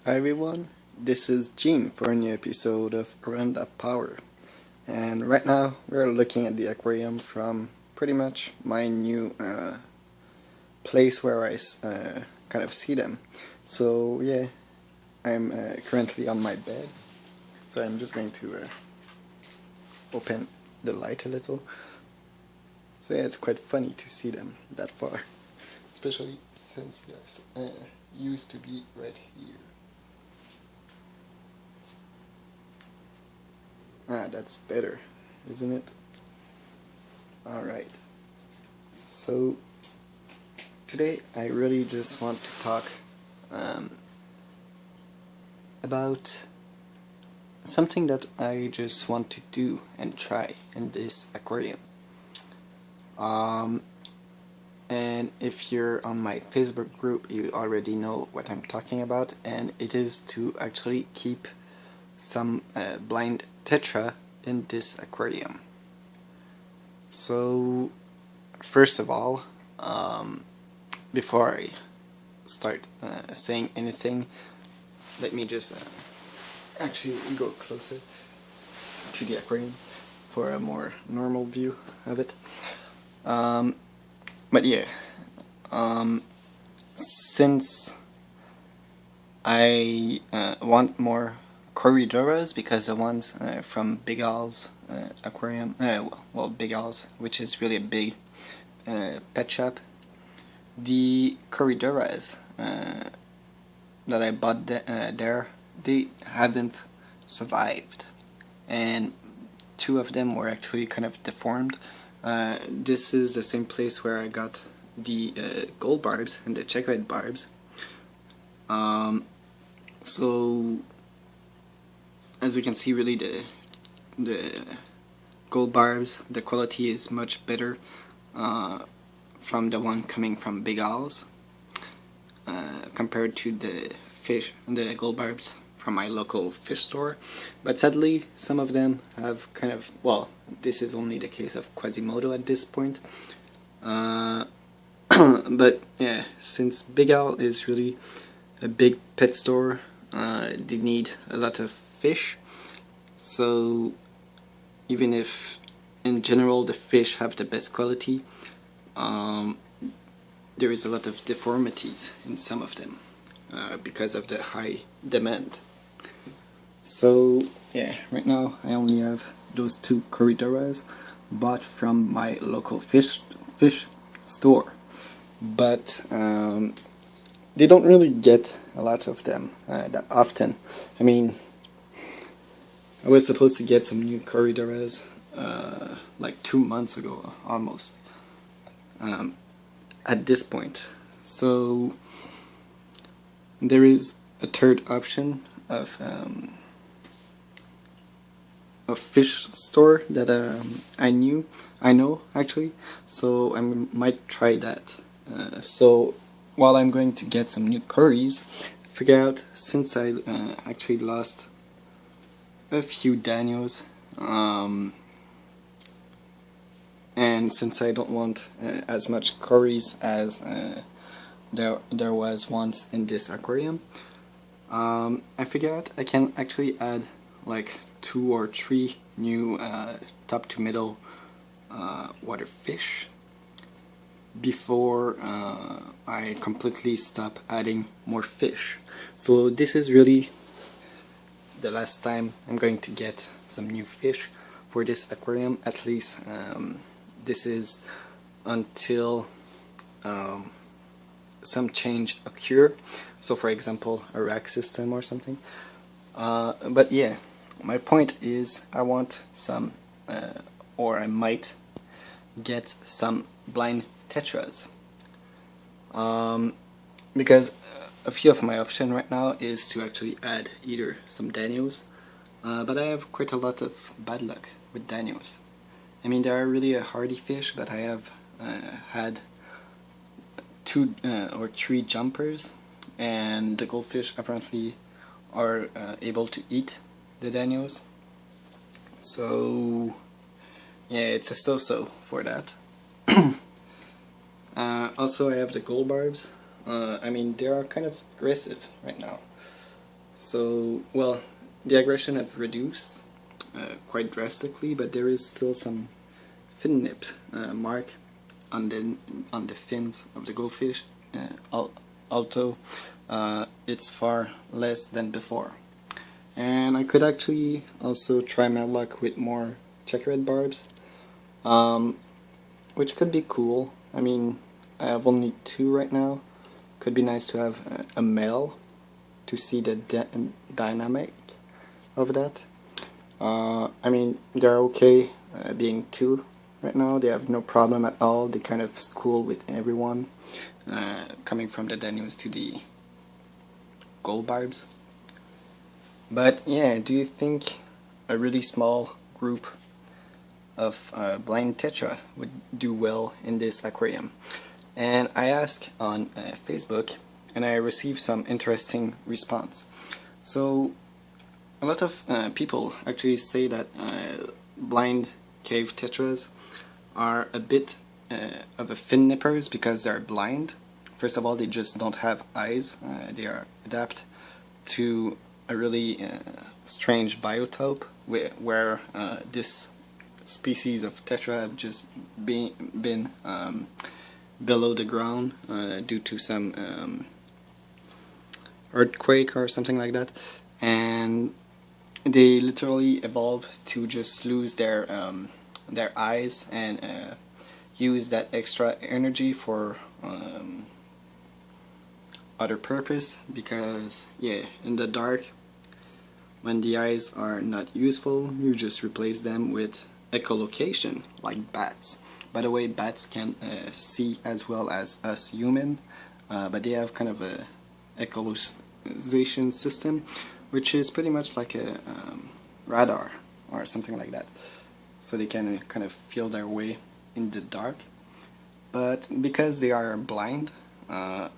Hi everyone, this is Gene for a new episode of Oranda Power. And right now we're looking at the aquarium from pretty much my new place where I kind of see them. So yeah, I'm currently on my bed. So I'm just going to open the light a little. So yeah, it's quite funny to see them that far. Especially since there's used to be right here. Ah, that's better, isn't it? Alright. So, today I really just want to talk about something that I just want to do and try in this aquarium. And if you're on my Facebook group, you already know what I'm talking about, and it is to actually keep some blind tetra in this aquarium. So first of all, before I start saying anything, let me just actually go closer to the aquarium for a more normal view of it. But yeah, since I want more corridoras, because the ones from Big Al's aquarium, Big Al's, which is really a big pet shop, the corridoras that I bought there, they haven't survived, and two of them were actually kind of deformed. This is the same place where I got the gold barbs and the checkerhead barbs. So as you can see, really the gold barbs, the quality is much better from the one coming from Big Al's compared to the gold barbs from my local fish store. But sadly, some of them have kind of, well, this is only the case of Quasimodo at this point. But yeah, since Big Al is really a big pet store, they need a lot of fish. So even if in general the fish have the best quality, there is a lot of deformities in some of them because of the high demand. So yeah, right now I only have those two corridoras bought from my local fish store, but they don't really get a lot of them that often. I mean, I was supposed to get some new corridoras like 2 months ago, almost, at this point. So there is a third option of a fish store that I know actually, so I might try that. So while I'm going to get some new curries, figure out, since I actually lost a few Daniels, and since I don't want as much curries as there was once in this aquarium, I figured out I can actually add like 2 or 3 new top to middle water fish before I completely stop adding more fish. So this is really the last time I'm going to get some new fish for this aquarium. At least this is until some change occur, so for example a rack system or something. But yeah, my point is I want some or I might get some blind tetras, because a few of my options right now is to actually add either some Daniels, but I have quite a lot of bad luck with Daniels. I mean, they are really a hardy fish, but I have had 2 or 3 jumpers, and the goldfish apparently are able to eat the Daniels. So yeah, it's a so-so for that. Also, I have the gold barbs. I mean, they are kind of aggressive right now. So, well, the aggression have reduced quite drastically, but there is still some fin nip mark on the fins of the goldfish. Although it's far less than before. And I could actually also try my luck with more checkered barbs, which could be cool. I mean, I have only 2 right now. Could be nice to have a male to see the dynamic of that. I mean, they're okay being 2 right now. They have no problem at all. They kind of school with everyone, coming from the Danios to the gold barbs. But yeah, do you think a really small group of blind tetra would do well in this aquarium? And I asked on Facebook, and I received some interesting response. So a lot of people actually say that blind cave tetras are a bit of a fin nippers because they're blind. First of all, they just don't have eyes. They are adapt to a really strange biotope where this species of tetra have just been below the ground due to some earthquake or something like that, and they literally evolved to just lose their eyes and use that extra energy for other purpose, because yeah, in the dark, when the eyes are not useful, you just replace them with echolocation, like bats. By the way, bats can see as well as us human, but they have kind of a echolocation system, which is pretty much like a radar or something like that. So they can kind of feel their way in the dark. But because they are blind,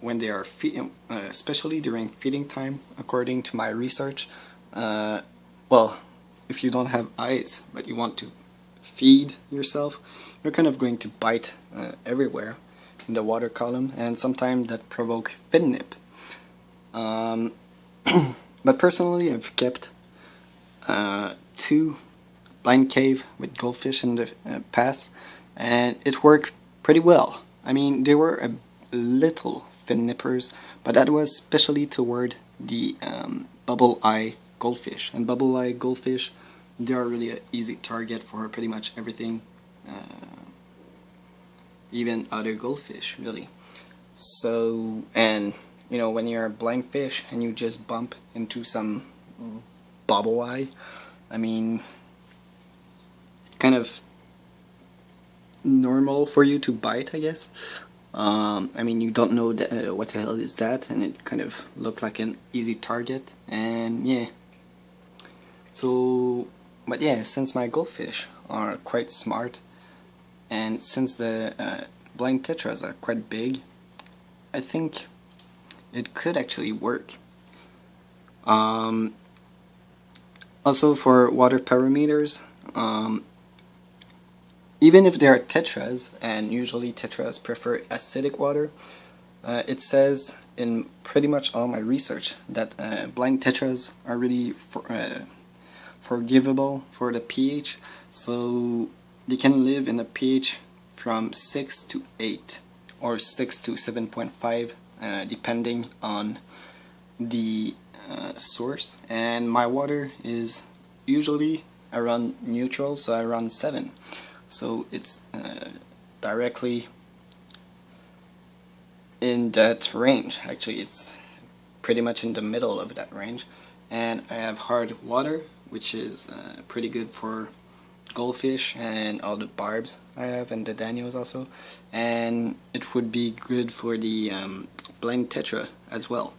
when they are feeding, especially during feeding time, according to my research, well, if you don't have eyes but you want to feed yourself, you're kind of going to bite everywhere in the water column, and sometimes that provoke fin nip. But personally, I've kept 2 blind cave with goldfish in the past, and it worked pretty well. I mean, they were a little fin nippers, but that was especially toward the bubble eye goldfish. And bubble eye goldfish, they are really an easy target for pretty much everything, even other goldfish, really. So, and you know, when you're a blind fish and you just bump into some bubble eye, I mean, kind of normal for you to bite, I guess. I mean, you don't know what the hell is that, and it kind of looked like an easy target, and yeah. So, but yeah, since my goldfish are quite smart, and since the blind tetras are quite big, I think it could actually work. Also for water parameters, even if they are tetras, and usually tetras prefer acidic water, it says in pretty much all my research that blind tetras are really forgivable for the pH, so they can live in a pH from 6 to 8 or 6 to 7.5, depending on the source, and my water is usually around neutral, so around 7. So it's directly in that range. Actually, it's pretty much in the middle of that range. And I have hard water, which is pretty good for goldfish and all the barbs I have, and the Danios also. And it would be good for the blind tetra as well.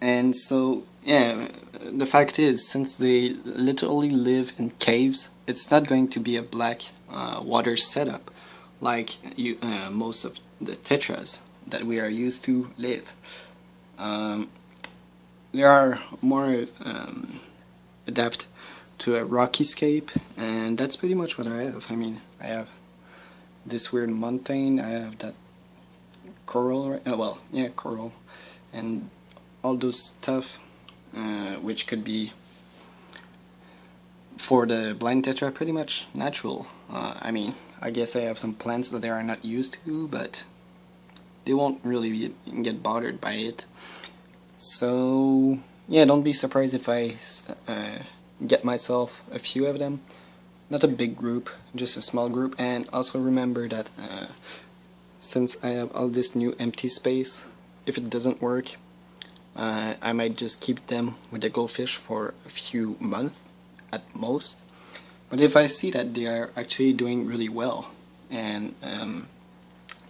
And so, yeah, the fact is, since they literally live in caves, it's not going to be a black water setup like most of the tetras that we are used to live. They are more adapt to a rocky scape, and that's pretty much what I have. I mean, I have this weird mountain, I have that coral, well, yeah, coral, and all those stuff, which could be for the blind tetra pretty much natural. I mean, I guess I have some plants that they are not used to, but they won't really get bothered by it. So yeah, don't be surprised if I get myself a few of them. Not a big group, just a small group. And also remember that since I have all this new empty space, if it doesn't work, I might just keep them with the goldfish for a few months at most. But if I see that they are actually doing really well, and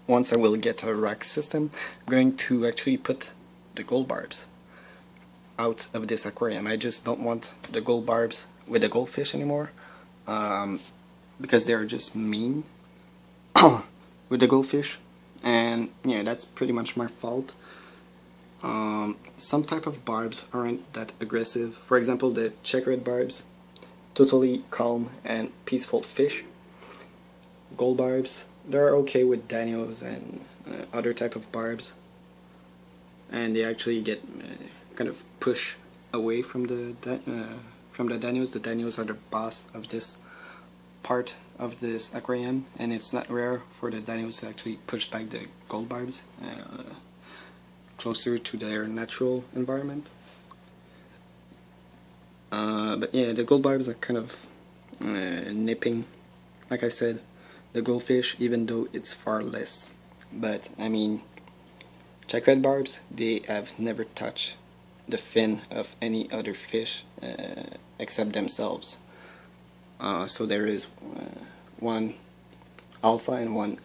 once I will get a rack system, I'm going to actually put the gold barbs out of this aquarium. I just don't want the gold barbs with the goldfish anymore, because they're just mean with the goldfish, and yeah, that's pretty much my fault. Some type of barbs aren't that aggressive. For example, the checkered barbs, totally calm and peaceful fish. Gold barbs, they're okay with Danios and other type of barbs, and they actually get kind of pushed away from the Danios. The Danios are the boss of this part of this aquarium, and it's not rare for the Danios to actually push back the gold barbs closer to their natural environment. But yeah, the gold barbs are kind of nipping, like I said, the goldfish, even though it's far less. But I mean, checkered barbs, they have never touched the fin of any other fish except themselves. So there is one alpha and one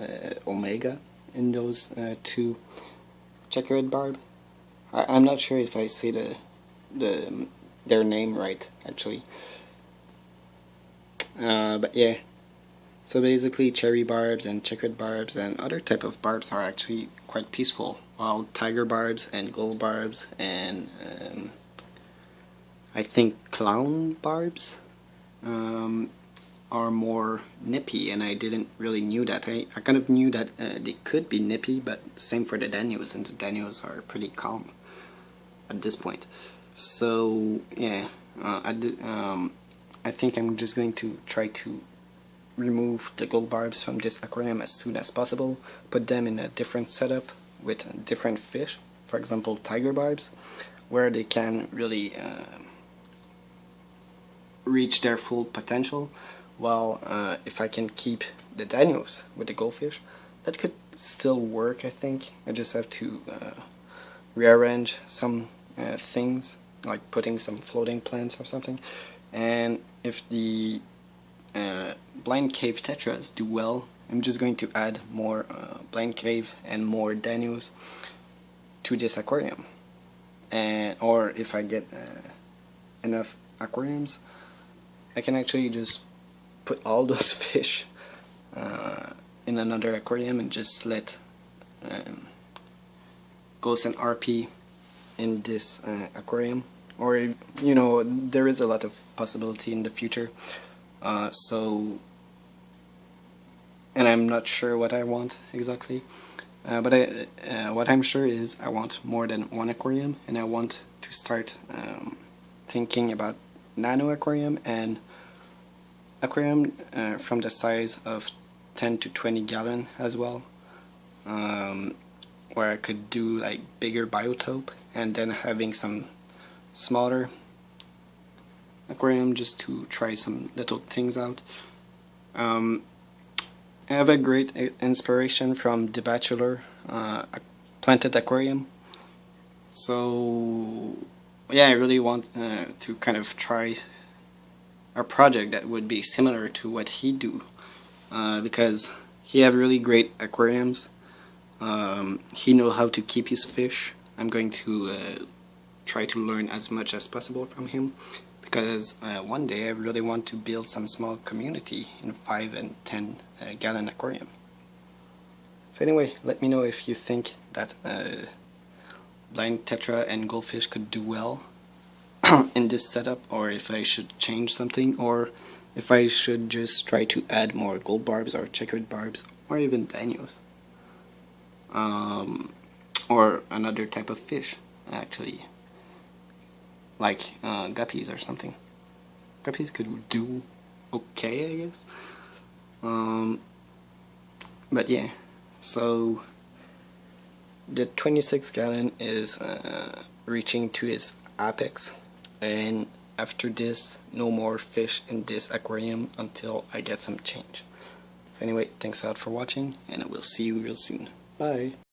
omega in those two checkered barb. I'm not sure if I say their name right, actually. But yeah, so basically cherry barbs and checkered barbs and other type of barbs are actually quite peaceful, while tiger barbs and gold barbs and I think clown barbs are more nippy, and I didn't really knew that. I kind of knew that they could be nippy, but same for the Danios, and the Danios are pretty calm at this point. So yeah, I think I'm just going to try to remove the gold barbs from this aquarium as soon as possible, put them in a different setup with different fish, for example tiger barbs, where they can really reach their full potential, while if I can keep the Danios with the goldfish, that could still work. I think I just have to rearrange some things, like putting some floating plants or something. And if the blind cave tetras do well, I'm just going to add more blind cave and more Danios to this aquarium. And or if I get enough aquariums, I can actually just put all those fish in another aquarium and just let Ghost and RP in this aquarium. Or, you know, there is a lot of possibility in the future. So, and I'm not sure what I want exactly. But what I'm sure is I want more than one aquarium, and I want to start thinking about nano aquarium and aquarium from the size of 10 to 20 gallon as well, where I could do like bigger biotope, and then having some smaller aquarium just to try some little things out. I have a great inspiration from The Bachelor planted aquarium. So yeah, I really want to kind of try a project that would be similar to what he do, because he have really great aquariums. He know how to keep his fish. I'm going to try to learn as much as possible from him, because one day I really want to build some small community in 5 and 10 gallon aquarium. So anyway, let me know if you think that blind tetra and goldfish could do well in this setup, or if I should change something, or if I should just try to add more gold barbs or checkered barbs, or even Danios. or another type of fish, actually, like guppies or something. Guppies could do okay, I guess. But yeah, so the 26 gallon is reaching to its apex, and after this, no more fish in this aquarium until I get some change. So anyway, thanks a lot for watching, and I will see you real soon. Bye!